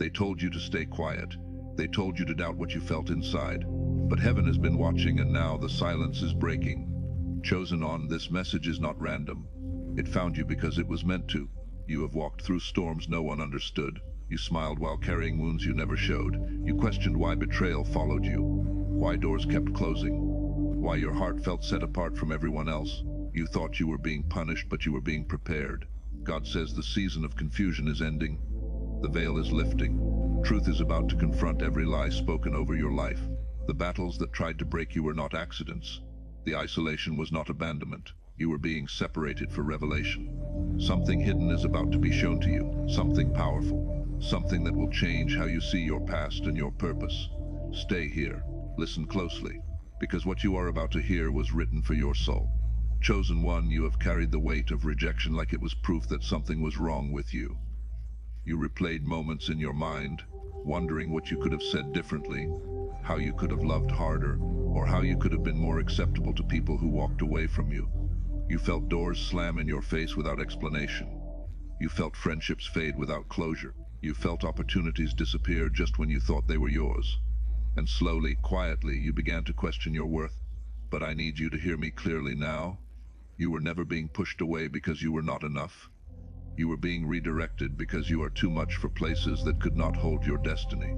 They told you to stay quiet. They told you to doubt what you felt inside. But heaven has been watching, and now the silence is breaking. Chosen one, this message is not random. It found you because it was meant to. You have walked through storms no one understood. You smiled while carrying wounds you never showed. You questioned why betrayal followed you, why doors kept closing, why your heart felt set apart from everyone else. You thought you were being punished, but you were being prepared. God says the season of confusion is ending. The veil is lifting. Truth is about to confront every lie spoken over your life. The battles that tried to break you were not accidents. The isolation was not abandonment. You were being separated for revelation. Something hidden is about to be shown to you, something powerful, something that will change how you see your past and your purpose. Stay here, listen closely, because what you are about to hear was written for your soul. Chosen one, you have carried the weight of rejection like it was proof that something was wrong with you. You replayed moments in your mind, wondering what you could have said differently, how you could have loved harder, or how you could have been more acceptable to people who walked away from you. You felt doors slam in your face without explanation. You felt friendships fade without closure. You felt opportunities disappear just when you thought they were yours. And slowly, quietly, you began to question your worth. But I need you to hear me clearly now. You were never being pushed away because you were not enough. You were being redirected because you are too much for places that could not hold your destiny.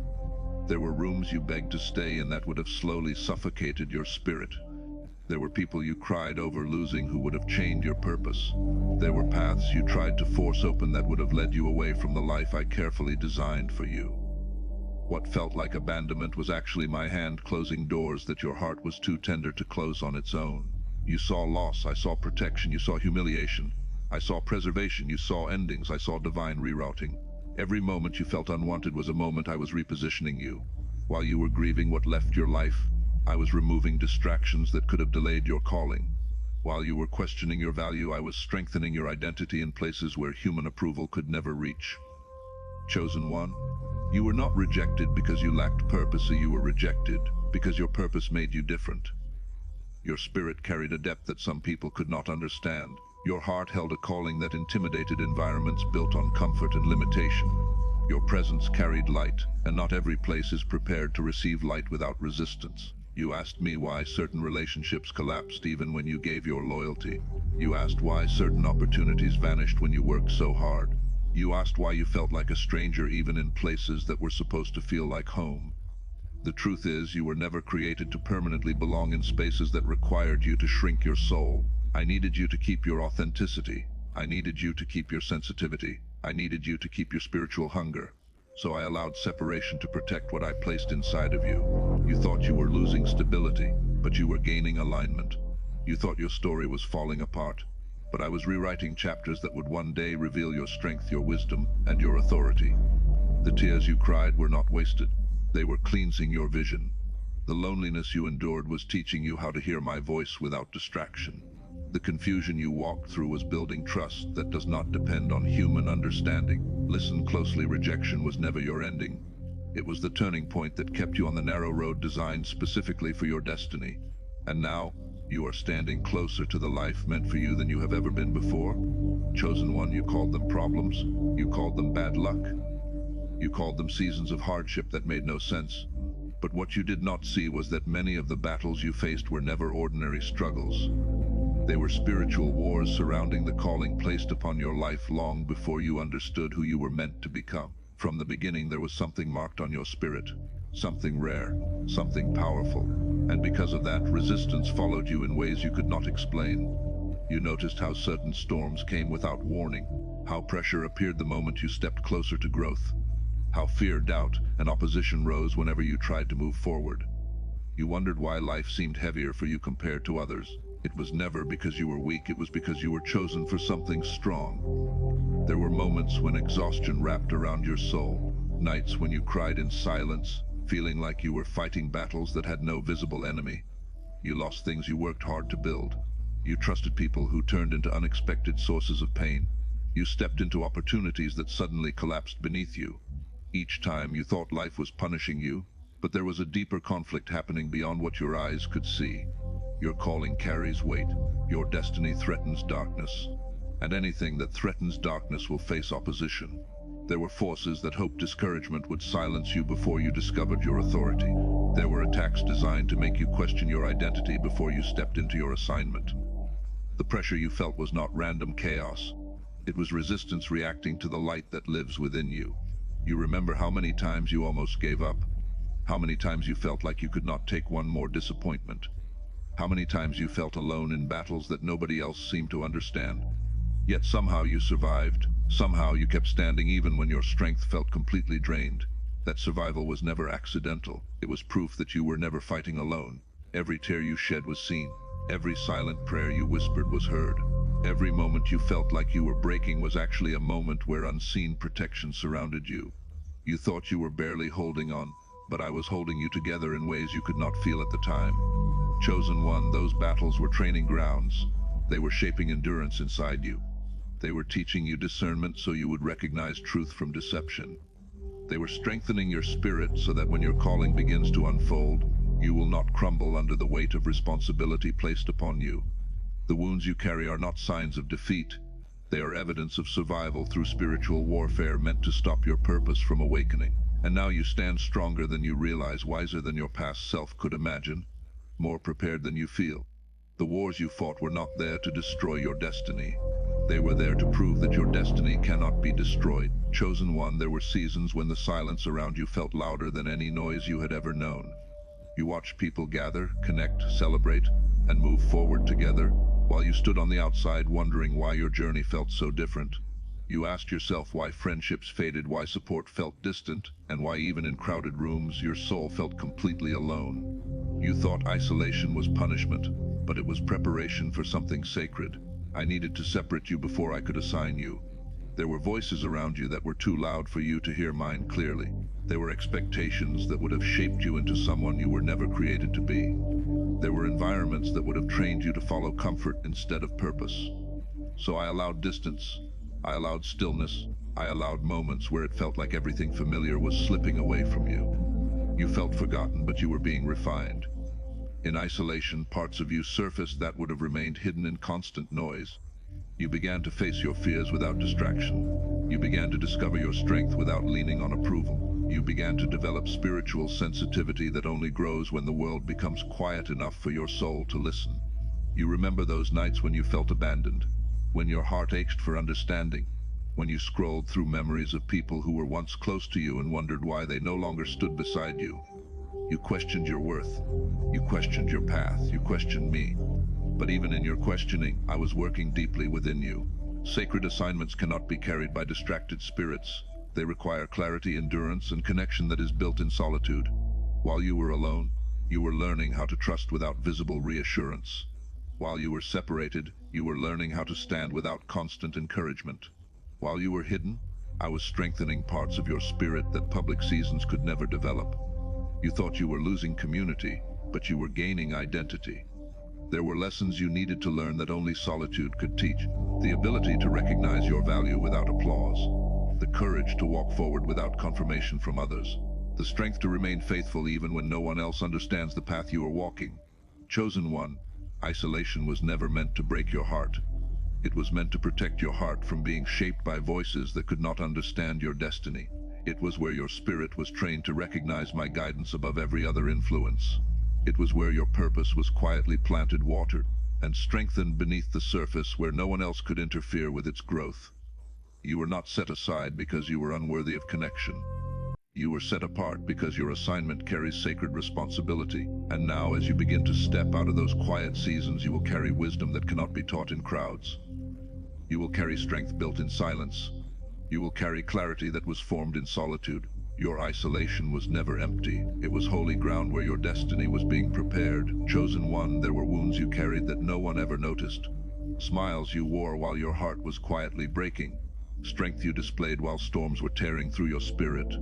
There were rooms you begged to stay in that would have slowly suffocated your spirit. There were people you cried over losing who would have chained your purpose. There were paths you tried to force open that would have led you away from the life I carefully designed for you. What felt like abandonment was actually my hand closing doors that your heart was too tender to close on its own. You saw loss, I saw protection, you saw humiliation. I saw preservation, you saw endings, I saw divine rerouting. Every moment you felt unwanted was a moment I was repositioning you. While you were grieving what left your life, I was removing distractions that could have delayed your calling. While you were questioning your value, I was strengthening your identity in places where human approval could never reach. Chosen one, you were not rejected because you lacked purpose, you were rejected because your purpose made you different. Your spirit carried a depth that some people could not understand. Your heart held a calling that intimidated environments built on comfort and limitation. Your presence carried light, and not every place is prepared to receive light without resistance. You asked me why certain relationships collapsed even when you gave your loyalty. You asked why certain opportunities vanished when you worked so hard. You asked why you felt like a stranger even in places that were supposed to feel like home. The truth is, you were never created to permanently belong in spaces that required you to shrink your soul. I needed you to keep your authenticity. I needed you to keep your sensitivity. I needed you to keep your spiritual hunger. So I allowed separation to protect what I placed inside of you. You thought you were losing stability, but you were gaining alignment. You thought your story was falling apart, but I was rewriting chapters that would one day reveal your strength, your wisdom, and your authority. The tears you cried were not wasted. They were cleansing your vision. The loneliness you endured was teaching you how to hear my voice without distraction. The confusion you walked through was building trust that does not depend on human understanding. Listen closely, rejection was never your ending. It was the turning point that kept you on the narrow road designed specifically for your destiny. And now, you are standing closer to the life meant for you than you have ever been before. Chosen one, you called them problems. You called them bad luck. You called them seasons of hardship that made no sense. But what you did not see was that many of the battles you faced were never ordinary struggles. They were spiritual wars surrounding the calling placed upon your life long before you understood who you were meant to become. From the beginning, there was something marked on your spirit, something rare, something powerful. And because of that, resistance followed you in ways you could not explain. You noticed how certain storms came without warning, how pressure appeared the moment you stepped closer to growth, how fear, doubt, and opposition rose whenever you tried to move forward. You wondered why life seemed heavier for you compared to others. It was never because you were weak, it was because you were chosen for something strong. There were moments when exhaustion wrapped around your soul, nights when you cried in silence, feeling like you were fighting battles that had no visible enemy. You lost things you worked hard to build. You trusted people who turned into unexpected sources of pain. You stepped into opportunities that suddenly collapsed beneath you. Each time you thought life was punishing you, but there was a deeper conflict happening beyond what your eyes could see. Your calling carries weight. Your destiny threatens darkness. And anything that threatens darkness will face opposition. There were forces that hoped discouragement would silence you before you discovered your authority. There were attacks designed to make you question your identity before you stepped into your assignment. The pressure you felt was not random chaos. It was resistance reacting to the light that lives within you. You remember how many times you almost gave up? How many times you felt like you could not take one more disappointment? How many times you felt alone in battles that nobody else seemed to understand? Yet somehow you survived. Somehow you kept standing even when your strength felt completely drained. That survival was never accidental. It was proof that you were never fighting alone. Every tear you shed was seen. Every silent prayer you whispered was heard. Every moment you felt like you were breaking was actually a moment where unseen protection surrounded you. You thought you were barely holding on, but I was holding you together in ways you could not feel at the time. Chosen one, those battles were training grounds. They were shaping endurance inside you. They were teaching you discernment so you would recognize truth from deception. They were strengthening your spirit so that when your calling begins to unfold, you will not crumble under the weight of responsibility placed upon you. The wounds you carry are not signs of defeat. They are evidence of survival through spiritual warfare meant to stop your purpose from awakening. And now you stand stronger than you realize, wiser than your past self could imagine, more prepared than you feel. The wars you fought were not there to destroy your destiny. They were there to prove that your destiny cannot be destroyed. Chosen one, there were seasons when the silence around you felt louder than any noise you had ever known. You watched people gather, connect, celebrate, and move forward together, while you stood on the outside wondering why your journey felt so different. You asked yourself why friendships faded, why support felt distant, and why even in crowded rooms your soul felt completely alone. You thought isolation was punishment, but it was preparation for something sacred. I needed to separate you before I could assign you. There were voices around you that were too loud for you to hear mine clearly. There were expectations that would have shaped you into someone you were never created to be. There were environments that would have trained you to follow comfort instead of purpose. So I allowed distance. I allowed stillness. I allowed moments where it felt like everything familiar was slipping away from you. You felt forgotten, but you were being refined. In isolation, parts of you surfaced that would have remained hidden in constant noise. You began to face your fears without distraction. You began to discover your strength without leaning on approval. You began to develop spiritual sensitivity that only grows when the world becomes quiet enough for your soul to listen. You remember those nights when you felt abandoned, when your heart ached for understanding, when you scrolled through memories of people who were once close to you and wondered why they no longer stood beside you. You questioned your worth. You questioned your path. You questioned me. But even in your questioning, I was working deeply within you. Sacred assignments cannot be carried by distracted spirits. They require clarity, endurance, and connection that is built in solitude. While you were alone, you were learning how to trust without visible reassurance. While you were separated, you were learning how to stand without constant encouragement. While you were hidden, I was strengthening parts of your spirit that public seasons could never develop. You thought you were losing community, but you were gaining identity. There were lessons you needed to learn that only solitude could teach. The ability to recognize your value without applause. The courage to walk forward without confirmation from others. The strength to remain faithful even when no one else understands the path you are walking. Chosen one, isolation was never meant to break your heart. It was meant to protect your heart from being shaped by voices that could not understand your destiny. It was where your spirit was trained to recognize my guidance above every other influence. It was where your purpose was quietly planted, watered, and strengthened beneath the surface where no one else could interfere with its growth. You were not set aside because you were unworthy of connection. You were set apart because your assignment carries sacred responsibility. And now, as you begin to step out of those quiet seasons, you will carry wisdom that cannot be taught in crowds. You will carry strength built in silence. You will carry clarity that was formed in solitude. Your isolation was never empty. It was holy ground where your destiny was being prepared. Chosen one, there were wounds you carried that no one ever noticed. Smiles you wore while your heart was quietly breaking. Strength you displayed while storms were tearing through your spirit.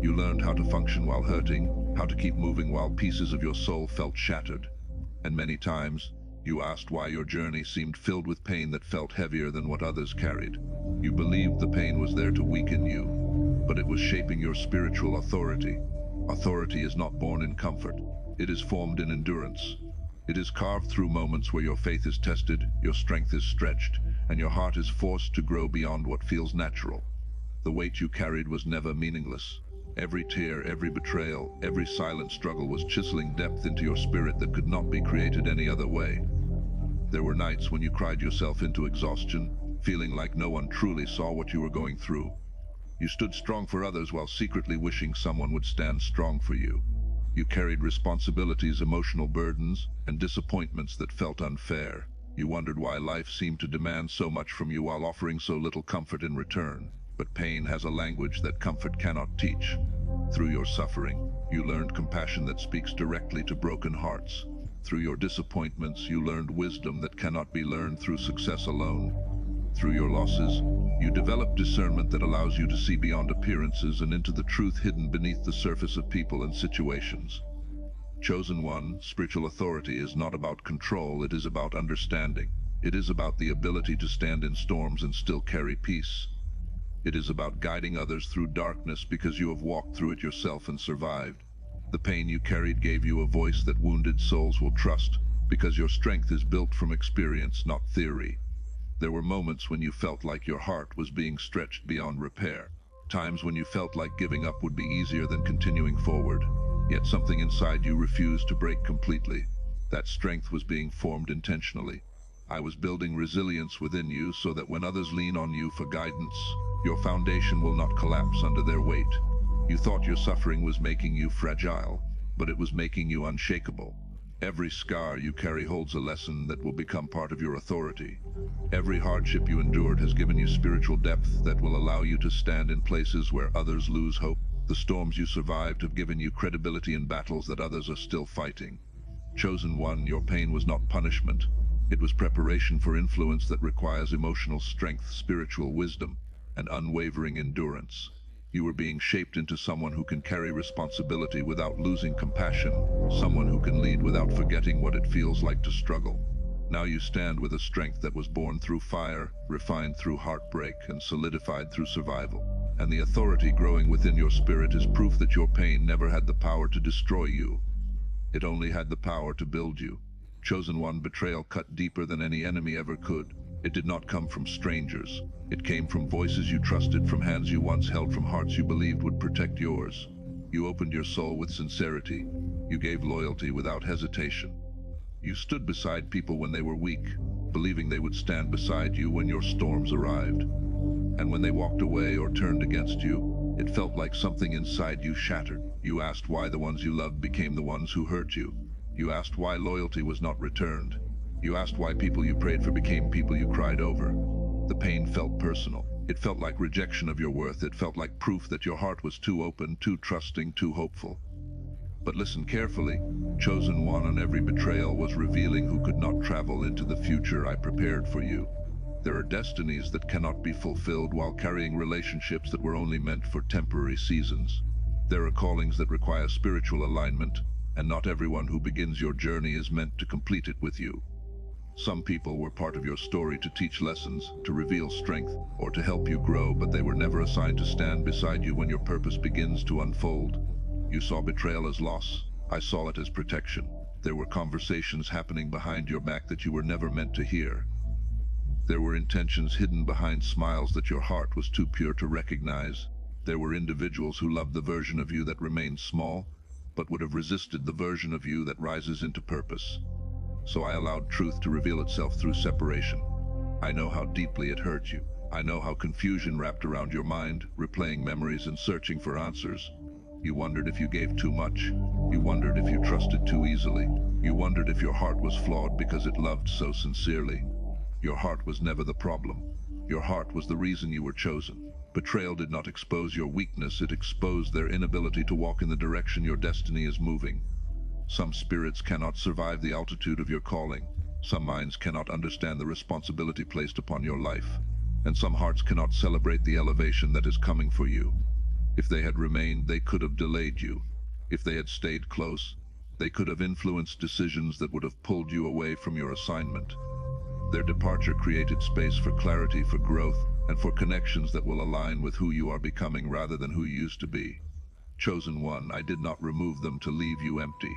You learned how to function while hurting, how to keep moving while pieces of your soul felt shattered. And many times, you asked why your journey seemed filled with pain that felt heavier than what others carried. You believed the pain was there to weaken you, but it was shaping your spiritual authority. Authority is not born in comfort. It is formed in endurance. It is carved through moments where your faith is tested, your strength is stretched, and your heart is forced to grow beyond what feels natural. The weight you carried was never meaningless. Every tear, every betrayal, every silent struggle was chiseling depth into your spirit that could not be created any other way. There were nights when you cried yourself into exhaustion, feeling like no one truly saw what you were going through. You stood strong for others while secretly wishing someone would stand strong for you. You carried responsibilities, emotional burdens, and disappointments that felt unfair. You wondered why life seemed to demand so much from you while offering so little comfort in return. But pain has a language that comfort cannot teach. Through your suffering, you learned compassion that speaks directly to broken hearts. Through your disappointments, you learned wisdom that cannot be learned through success alone. Through your losses, you developed discernment that allows you to see beyond appearances and into the truth hidden beneath the surface of people and situations. Chosen One, spiritual authority is not about control, it is about understanding. It is about the ability to stand in storms and still carry peace. It is about guiding others through darkness because you have walked through it yourself and survived. The pain you carried gave you a voice that wounded souls will trust, because your strength is built from experience, not theory. There were moments when you felt like your heart was being stretched beyond repair. Times when you felt like giving up would be easier than continuing forward. Yet something inside you refused to break completely. That strength was being formed intentionally. I was building resilience within you so that when others lean on you for guidance, your foundation will not collapse under their weight. You thought your suffering was making you fragile, but it was making you unshakable. Every scar you carry holds a lesson that will become part of your authority. Every hardship you endured has given you spiritual depth that will allow you to stand in places where others lose hope. The storms you survived have given you credibility in battles that others are still fighting. Chosen One, your pain was not punishment. It was preparation for influence that requires emotional strength, spiritual wisdom, and unwavering endurance. You were being shaped into someone who can carry responsibility without losing compassion, someone who can lead without forgetting what it feels like to struggle. Now you stand with a strength that was born through fire, refined through heartbreak, and solidified through survival. And the authority growing within your spirit is proof that your pain never had the power to destroy you. It only had the power to build you. Chosen One, betrayal cut deeper than any enemy ever could. It did not come from strangers. It came from voices you trusted, from hands you once held, from hearts you believed would protect yours. You opened your soul with sincerity. You gave loyalty without hesitation. You stood beside people when they were weak, believing they would stand beside you when your storms arrived. And when they walked away or turned against you, it felt like something inside you shattered. You asked why the ones you loved became the ones who hurt you. You asked why loyalty was not returned. You asked why people you prayed for became people you cried over. The pain felt personal. It felt like rejection of your worth. It felt like proof that your heart was too open, too trusting, too hopeful. But listen carefully. Chosen One, on every betrayal was revealing who could not travel into the future I prepared for you. There are destinies that cannot be fulfilled while carrying relationships that were only meant for temporary seasons. There are callings that require spiritual alignment, and not everyone who begins your journey is meant to complete it with you. Some people were part of your story to teach lessons, to reveal strength, or to help you grow, but they were never assigned to stand beside you when your purpose begins to unfold. You saw betrayal as loss. I saw it as protection. There were conversations happening behind your back that you were never meant to hear. There were intentions hidden behind smiles that your heart was too pure to recognize. There were individuals who loved the version of you that remained small, but would have resisted the version of you that rises into purpose. So I allowed truth to reveal itself through separation. I know how deeply it hurt you. I know how confusion wrapped around your mind, replaying memories and searching for answers. You wondered if you gave too much. You wondered if you trusted too easily. You wondered if your heart was flawed because it loved so sincerely. Your heart was never the problem. Your heart was the reason you were chosen. Betrayal did not expose your weakness, it exposed their inability to walk in the direction your destiny is moving. Some spirits cannot survive the altitude of your calling. Some minds cannot understand the responsibility placed upon your life. And some hearts cannot celebrate the elevation that is coming for you. If they had remained, they could have delayed you. If they had stayed close, they could have influenced decisions that would have pulled you away from your assignment. Their departure created space for clarity, for growth, and for connections that will align with who you are becoming rather than who you used to be. Chosen One, I did not remove them to leave you empty.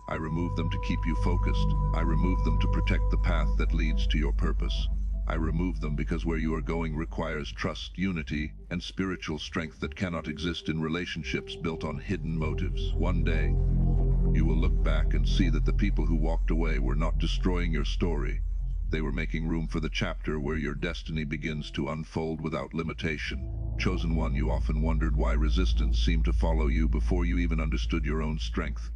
I removed them to keep you focused. I removed them to protect the path that leads to your purpose. I removed them because where you are going requires trust, unity, and spiritual strength that cannot exist in relationships built on hidden motives. One day, you will look back and see that the people who walked away were not destroying your story. They were making room for the chapter where your destiny begins to unfold without limitation. Chosen one, you often wondered why resistance seemed to follow you before you even understood your own strength.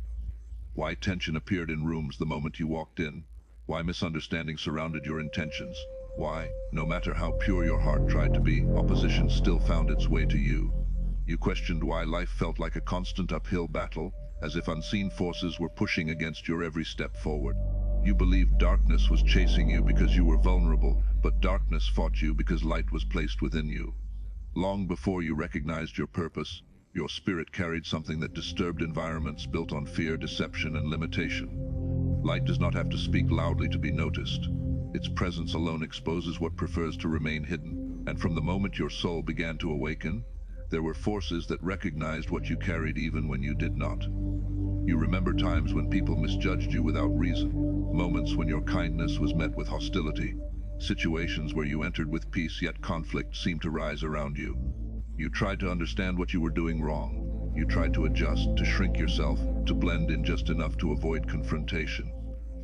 Why tension appeared in rooms the moment you walked in. Why misunderstanding surrounded your intentions. Why, no matter how pure your heart tried to be, opposition still found its way to you. You questioned why life felt like a constant uphill battle, as if unseen forces were pushing against your every step forward. You believed darkness was chasing you because you were vulnerable, but darkness fought you because light was placed within you. Long before you recognized your purpose, your spirit carried something that disturbed environments built on fear, deception, and limitation. Light does not have to speak loudly to be noticed. Its presence alone exposes what prefers to remain hidden, and from the moment your soul began to awaken, there were forces that recognized what you carried even when you did not. You remember times when people misjudged you without reason, moments when your kindness was met with hostility, situations where you entered with peace yet conflict seemed to rise around you. You tried to understand what you were doing wrong. You tried to adjust, to shrink yourself, to blend in just enough to avoid confrontation.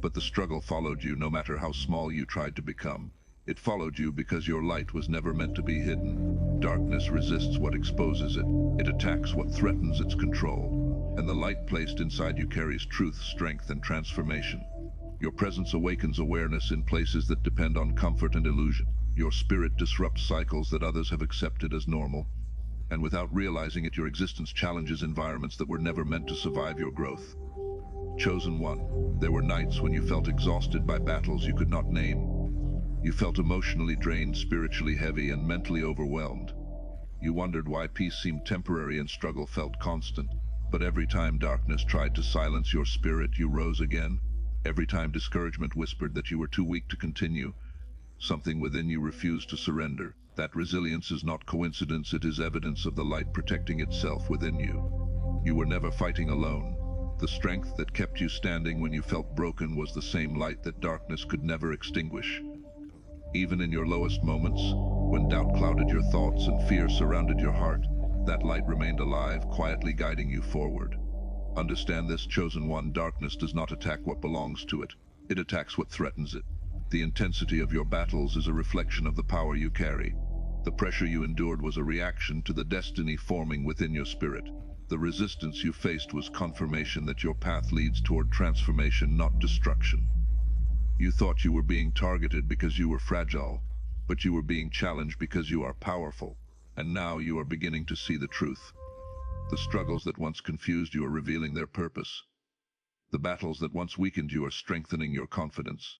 But the struggle followed you no matter how small you tried to become. It followed you because your light was never meant to be hidden. Darkness resists what exposes it. It attacks what threatens its control. And the light placed inside you carries truth, strength, and transformation. Your presence awakens awareness in places that depend on comfort and illusion. Your spirit disrupts cycles that others have accepted as normal. And without realizing it, your existence challenges environments that were never meant to survive your growth. Chosen one, there were nights when you felt exhausted by battles you could not name. You felt emotionally drained, spiritually heavy, and mentally overwhelmed. You wondered why peace seemed temporary and struggle felt constant. But every time darkness tried to silence your spirit, you rose again. Every time discouragement whispered that you were too weak to continue, something within you refused to surrender. That resilience is not coincidence, it is evidence of the light protecting itself within you. You were never fighting alone. The strength that kept you standing when you felt broken was the same light that darkness could never extinguish. Even in your lowest moments, when doubt clouded your thoughts and fear surrounded your heart, that light remained alive, quietly guiding you forward. Understand this, chosen one, darkness does not attack what belongs to it. It attacks what threatens it. The intensity of your battles is a reflection of the power you carry. The pressure you endured was a reaction to the destiny forming within your spirit. The resistance you faced was confirmation that your path leads toward transformation, not destruction. You thought you were being targeted because you were fragile, but you were being challenged because you are powerful. And now you are beginning to see the truth. The struggles that once confused you are revealing their purpose. The battles that once weakened you are strengthening your confidence.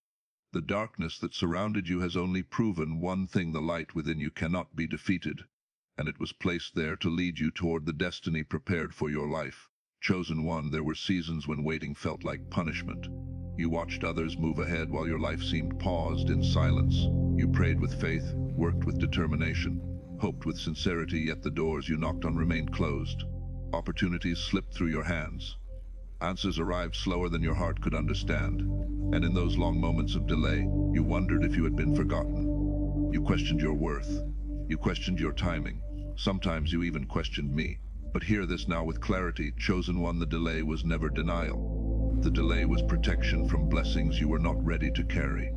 The darkness that surrounded you has only proven one thing: the light within you cannot be defeated, and it was placed there to lead you toward the destiny prepared for your life. Chosen one, there were seasons when waiting felt like punishment. You watched others move ahead while your life seemed paused in silence. You prayed with faith, worked with determination, hoped with sincerity, yet the doors you knocked on remained closed. Opportunities slipped through your hands. Answers arrived slower than your heart could understand. And in those long moments of delay, you wondered if you had been forgotten. You questioned your worth. You questioned your timing. Sometimes you even questioned me. But hear this now with clarity, chosen one, the delay was never denial. The delay was protection from blessings you were not ready to carry.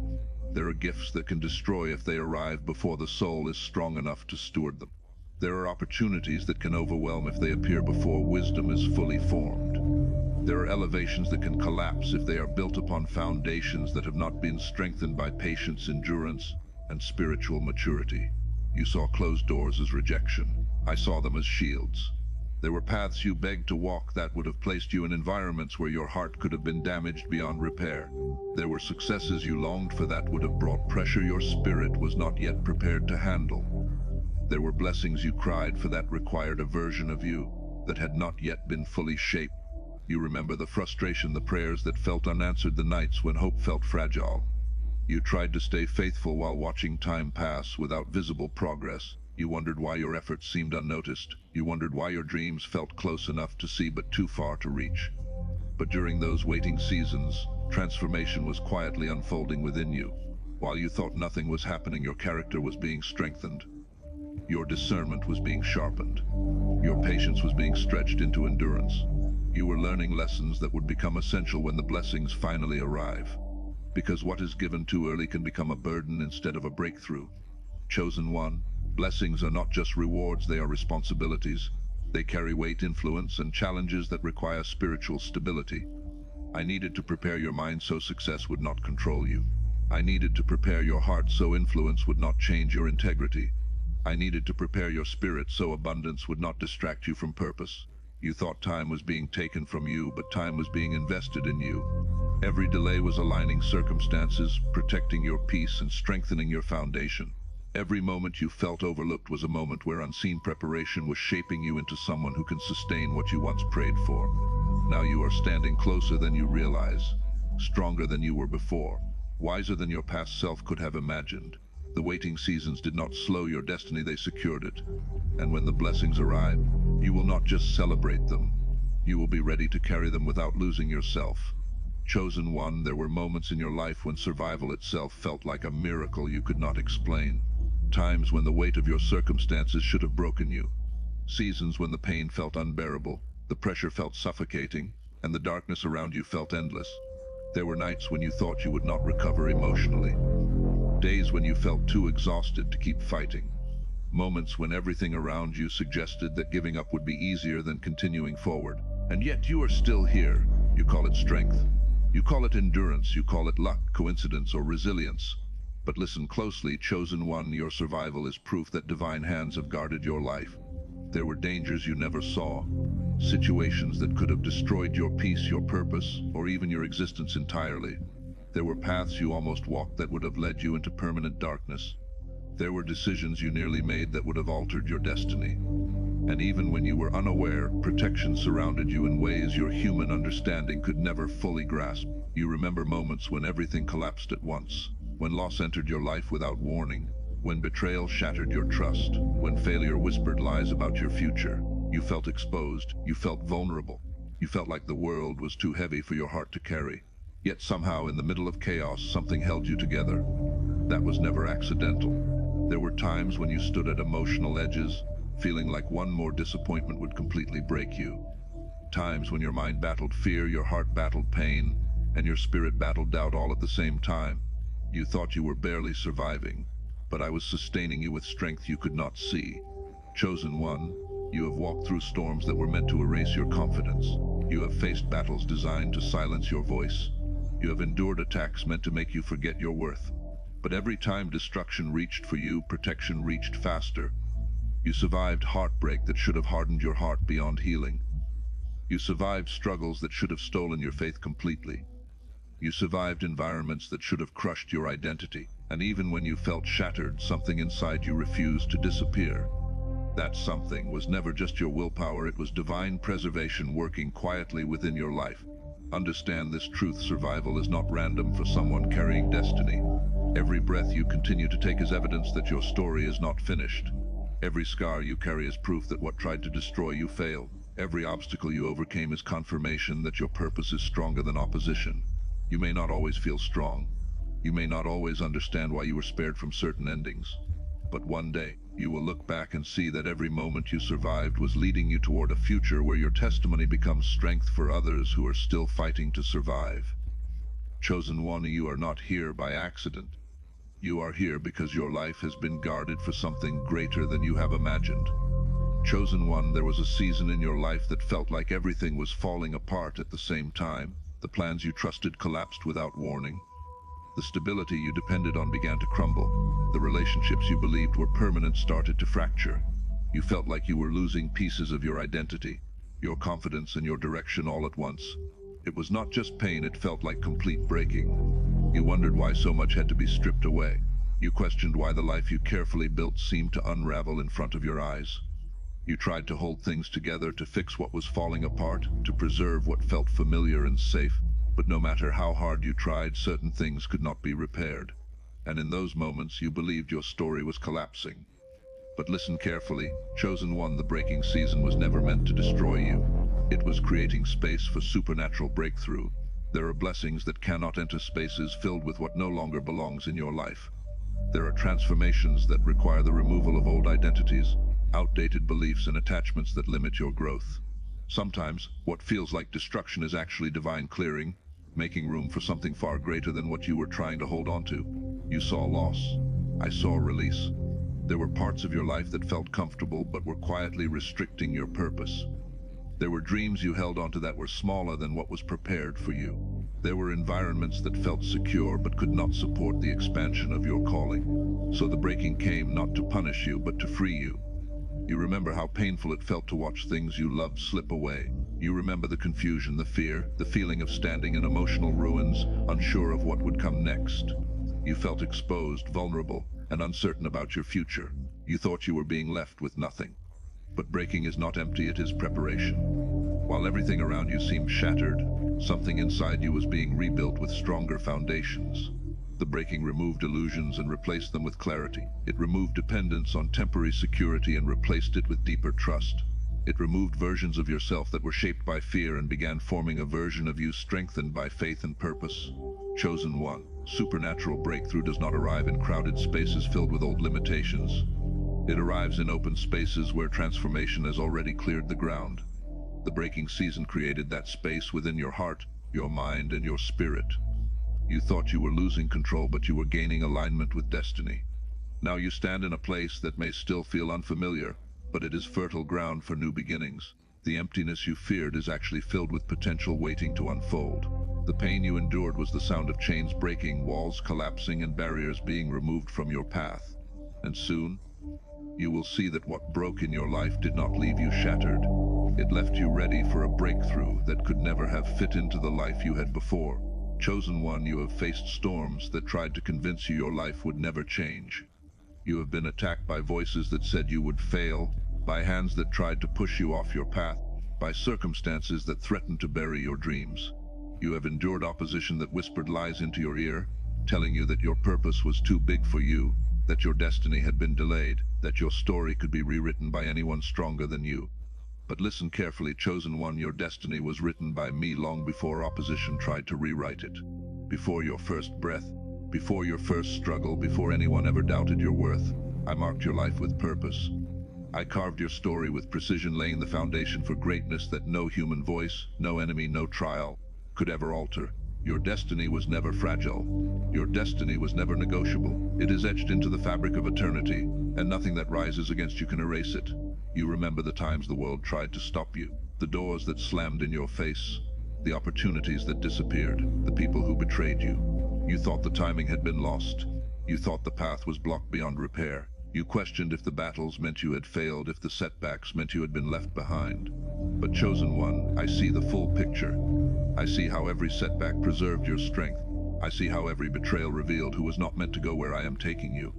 There are gifts that can destroy if they arrive before the soul is strong enough to steward them. There are opportunities that can overwhelm if they appear before wisdom is fully formed. There are elevations that can collapse if they are built upon foundations that have not been strengthened by patience, endurance, and spiritual maturity. You saw closed doors as rejection. I saw them as shields. There were paths you begged to walk that would have placed you in environments where your heart could have been damaged beyond repair. There were successes you longed for that would have brought pressure your spirit was not yet prepared to handle. There were blessings you cried for that required a version of you that had not yet been fully shaped. You remember the frustration, the prayers that felt unanswered, the nights when hope felt fragile. You tried to stay faithful while watching time pass without visible progress. You wondered why your efforts seemed unnoticed. You wondered why your dreams felt close enough to see but too far to reach. But during those waiting seasons, transformation was quietly unfolding within you. While you thought nothing was happening, your character was being strengthened. Your discernment was being sharpened. Your patience was being stretched into endurance. You were learning lessons that would become essential when the blessings finally arrive. Because what is given too early can become a burden instead of a breakthrough. Chosen one, blessings are not just rewards, they are responsibilities. They carry weight, influence, and challenges that require spiritual stability. I needed to prepare your mind so success would not control you. I needed to prepare your heart so influence would not change your integrity. I needed to prepare your spirit so abundance would not distract you from purpose. You thought time was being taken from you, but time was being invested in you. Every delay was aligning circumstances, protecting your peace, and strengthening your foundation. Every moment you felt overlooked was a moment where unseen preparation was shaping you into someone who can sustain what you once prayed for. Now you are standing closer than you realize, stronger than you were before, wiser than your past self could have imagined. The waiting seasons did not slow your destiny, they secured it. And when the blessings arrive, you will not just celebrate them. You will be ready to carry them without losing yourself. Chosen one, there were moments in your life when survival itself felt like a miracle you could not explain. Times when the weight of your circumstances should have broken you. Seasons when the pain felt unbearable, the pressure felt suffocating, and the darkness around you felt endless. There were nights when you thought you would not recover emotionally. Days when you felt too exhausted to keep fighting. Moments when everything around you suggested that giving up would be easier than continuing forward. And yet you are still here. You call it strength. You call it endurance. You call it luck, coincidence, or resilience. But listen closely, chosen one, your survival is proof that divine hands have guarded your life. There were dangers you never saw. Situations that could have destroyed your peace, your purpose, or even your existence entirely. There were paths you almost walked that would have led you into permanent darkness. There were decisions you nearly made that would have altered your destiny. And even when you were unaware, protection surrounded you in ways your human understanding could never fully grasp. You remember moments when everything collapsed at once, when loss entered your life without warning, when betrayal shattered your trust, when failure whispered lies about your future. You felt exposed, you felt vulnerable, you felt like the world was too heavy for your heart to carry. Yet somehow, in the middle of chaos, something held you together. That was never accidental. There were times when you stood at emotional edges, feeling like one more disappointment would completely break you. Times when your mind battled fear, your heart battled pain, and your spirit battled doubt all at the same time. You thought you were barely surviving, but I was sustaining you with strength you could not see. Chosen one, you have walked through storms that were meant to erase your confidence. You have faced battles designed to silence your voice. You have endured attacks meant to make you forget your worth. But every time destruction reached for you, protection reached faster. You survived heartbreak that should have hardened your heart beyond healing. You survived struggles that should have stolen your faith completely. You survived environments that should have crushed your identity. And even when you felt shattered, something inside you refused to disappear. That something was never just your willpower, it was divine preservation working quietly within your life. Understand this truth: survival is not random for someone carrying destiny. Every breath you continue to take is evidence that your story is not finished. Every scar you carry is proof that what tried to destroy you failed. Every obstacle you overcame is confirmation that your purpose is stronger than opposition. You may not always feel strong. You may not always understand why you were spared from certain endings. But one day, you will look back and see that every moment you survived was leading you toward a future where your testimony becomes strength for others who are still fighting to survive. Chosen one, you are not here by accident. You are here because your life has been guarded for something greater than you have imagined. Chosen one, there was a season in your life that felt like everything was falling apart at the same time. The plans you trusted collapsed without warning. The stability you depended on began to crumble. The relationships you believed were permanent started to fracture. You felt like you were losing pieces of your identity, your confidence, and your direction all at once. It was not just pain, it felt like complete breaking. You wondered why so much had to be stripped away. You questioned why the life you carefully built seemed to unravel in front of your eyes. You tried to hold things together, to fix what was falling apart, to preserve what felt familiar and safe. But no matter how hard you tried, certain things could not be repaired. And in those moments, you believed your story was collapsing. But listen carefully, chosen one, the breaking season was never meant to destroy you. It was creating space for supernatural breakthrough. There are blessings that cannot enter spaces filled with what no longer belongs in your life. There are transformations that require the removal of old identities, outdated beliefs and attachments that limit your growth. Sometimes, what feels like destruction is actually divine clearing, making room for something far greater than what you were trying to hold on to. You saw loss. I saw release. There were parts of your life that felt comfortable but were quietly restricting your purpose. There were dreams you held onto that were smaller than what was prepared for you. There were environments that felt secure but could not support the expansion of your calling. So the breaking came not to punish you but to free you. You remember how painful it felt to watch things you loved slip away. You remember the confusion, the fear, the feeling of standing in emotional ruins, unsure of what would come next. You felt exposed, vulnerable, and uncertain about your future. You thought you were being left with nothing. But breaking is not empty, it is preparation. While everything around you seemed shattered, something inside you was being rebuilt with stronger foundations. The breaking removed illusions and replaced them with clarity. It removed dependence on temporary security and replaced it with deeper trust. It removed versions of yourself that were shaped by fear and began forming a version of you strengthened by faith and purpose. Chosen one. Supernatural breakthrough does not arrive in crowded spaces filled with old limitations. It arrives in open spaces where transformation has already cleared the ground. The breaking season created that space within your heart, your mind, and your spirit. You thought you were losing control, but you were gaining alignment with destiny. Now you stand in a place that may still feel unfamiliar, but it is fertile ground for new beginnings. The emptiness you feared is actually filled with potential waiting to unfold. The pain you endured was the sound of chains breaking, walls collapsing, and barriers being removed from your path. And soon, you will see that what broke in your life did not leave you shattered. It left you ready for a breakthrough that could never have fit into the life you had before. Chosen one, you have faced storms that tried to convince you your life would never change. You have been attacked by voices that said you would fail, by hands that tried to push you off your path, by circumstances that threatened to bury your dreams. You have endured opposition that whispered lies into your ear, telling you that your purpose was too big for you, that your destiny had been delayed, that your story could be rewritten by anyone stronger than you. But listen carefully, chosen one, your destiny was written by me long before opposition tried to rewrite it. Before your first breath, before your first struggle, before anyone ever doubted your worth, I marked your life with purpose. I carved your story with precision, laying the foundation for greatness that no human voice, no enemy, no trial could ever alter. Your destiny was never fragile. Your destiny was never negotiable. It is etched into the fabric of eternity, and nothing that rises against you can erase it. You remember the times the world tried to stop you, the doors that slammed in your face, the opportunities that disappeared, the people who betrayed you. You thought the timing had been lost. You thought the path was blocked beyond repair. You questioned if the battles meant you had failed, if the setbacks meant you had been left behind. But chosen one, I see the full picture. I see how every setback preserved your strength. I see how every betrayal revealed who was not meant to go where I am taking you.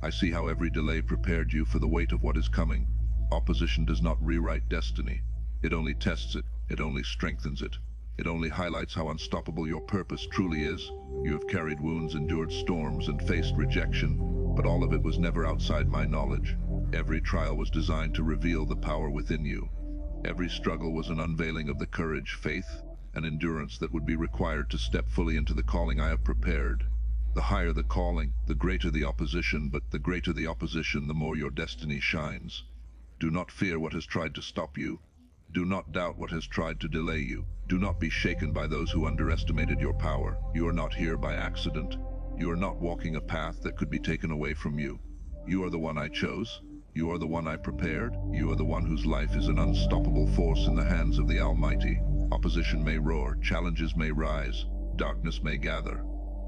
I see how every delay prepared you for the weight of what is coming. Opposition does not rewrite destiny. It only tests it. It only strengthens it. It only highlights how unstoppable your purpose truly is. You have carried wounds, endured storms, and faced rejection, but all of it was never outside my knowledge. Every trial was designed to reveal the power within you. Every struggle was an unveiling of the courage, faith, and endurance that would be required to step fully into the calling I have prepared. The higher the calling, the greater the opposition, but the greater the opposition, the more your destiny shines. Do not fear what has tried to stop you. Do not doubt what has tried to delay you. Do not be shaken by those who underestimated your power. You are not here by accident. You are not walking a path that could be taken away from you. You are the one I chose. You are the one I prepared. You are the one whose life is an unstoppable force in the hands of the Almighty. Opposition may roar, challenges may rise, darkness may gather.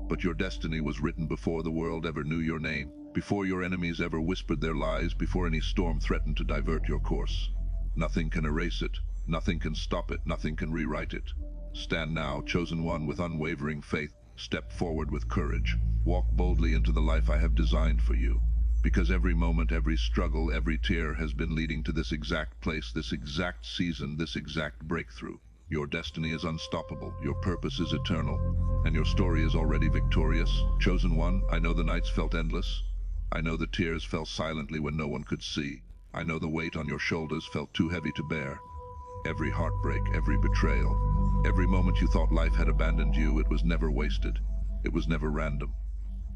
But your destiny was written before the world ever knew your name, before your enemies ever whispered their lies, before any storm threatened to divert your course. Nothing can erase it, nothing can stop it, nothing can rewrite it. Stand now, chosen one, with unwavering faith. Step forward with courage. Walk boldly into the life I have designed for you. Because every moment, every struggle, every tear has been leading to this exact place, this exact season, this exact breakthrough. Your destiny is unstoppable, your purpose is eternal, and your story is already victorious. Chosen one, I know the nights felt endless. I know the tears fell silently when no one could see. I know the weight on your shoulders felt too heavy to bear. Every heartbreak, every betrayal, every moment you thought life had abandoned you, it was never wasted. It was never random.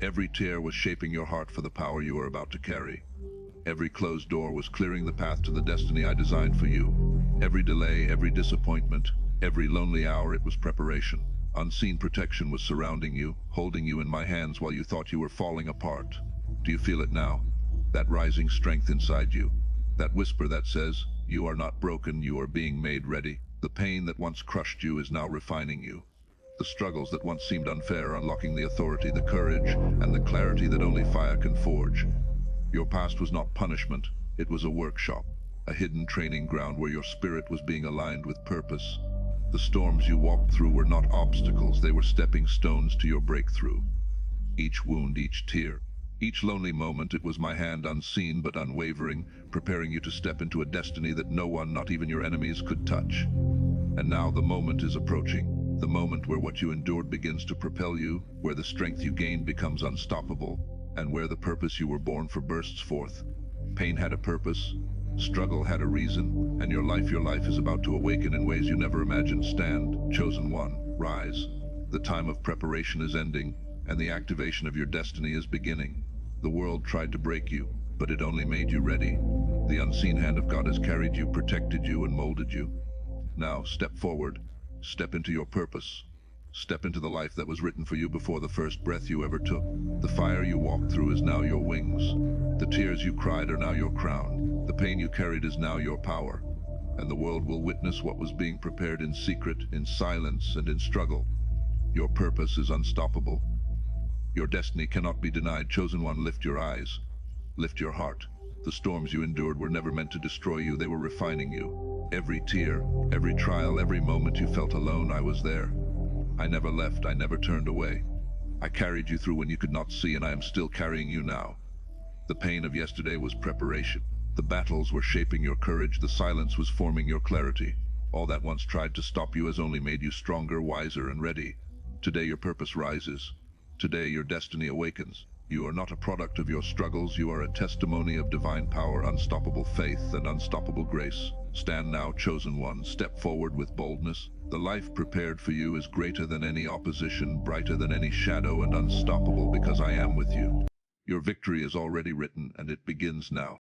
Every tear was shaping your heart for the power you were about to carry. Every closed door was clearing the path to the destiny I designed for you. Every delay, every disappointment, every lonely hour, it was preparation. Unseen protection was surrounding you, holding you in my hands while you thought you were falling apart. Do you feel it now? That rising strength inside you. That whisper that says, you are not broken, you are being made ready. The pain that once crushed you is now refining you. The struggles that once seemed unfair are unlocking the authority, the courage, and the clarity that only fire can forge. Your past was not punishment, it was a workshop, a hidden training ground where your spirit was being aligned with purpose. The storms you walked through were not obstacles, they were stepping stones to your breakthrough. Each wound, each tear, each lonely moment, it was my hand, unseen but unwavering, preparing you to step into a destiny that no one, not even your enemies, could touch. And now the moment is approaching, the moment where what you endured begins to propel you, where the strength you gained becomes unstoppable, and where the purpose you were born for bursts forth. Pain had a purpose, struggle had a reason, and your life is about to awaken in ways you never imagined. Stand, chosen one, rise. The time of preparation is ending, and the activation of your destiny is beginning. The world tried to break you, but it only made you ready. The unseen hand of God has carried you, protected you, and molded you. Now, step forward, step into your purpose. Step into the life that was written for you before the first breath you ever took. The fire you walked through is now your wings. The tears you cried are now your crown. The pain you carried is now your power. And the world will witness what was being prepared in secret, in silence, and in struggle. Your purpose is unstoppable. Your destiny cannot be denied. Chosen one, lift your eyes. Lift your heart. The storms you endured were never meant to destroy you, they were refining you. Every tear, every trial, every moment you felt alone, I was there. I never left, I never turned away. I carried you through when you could not see, and I am still carrying you now. The pain of yesterday was preparation. The battles were shaping your courage, the silence was forming your clarity. All that once tried to stop you has only made you stronger, wiser, and ready. Today your purpose rises. Today your destiny awakens. You are not a product of your struggles, you are a testimony of divine power, unstoppable faith, and unstoppable grace. Stand now, chosen one, step forward with boldness. The life prepared for you is greater than any opposition, brighter than any shadow, and unstoppable because I am with you. Your victory is already written, and it begins now.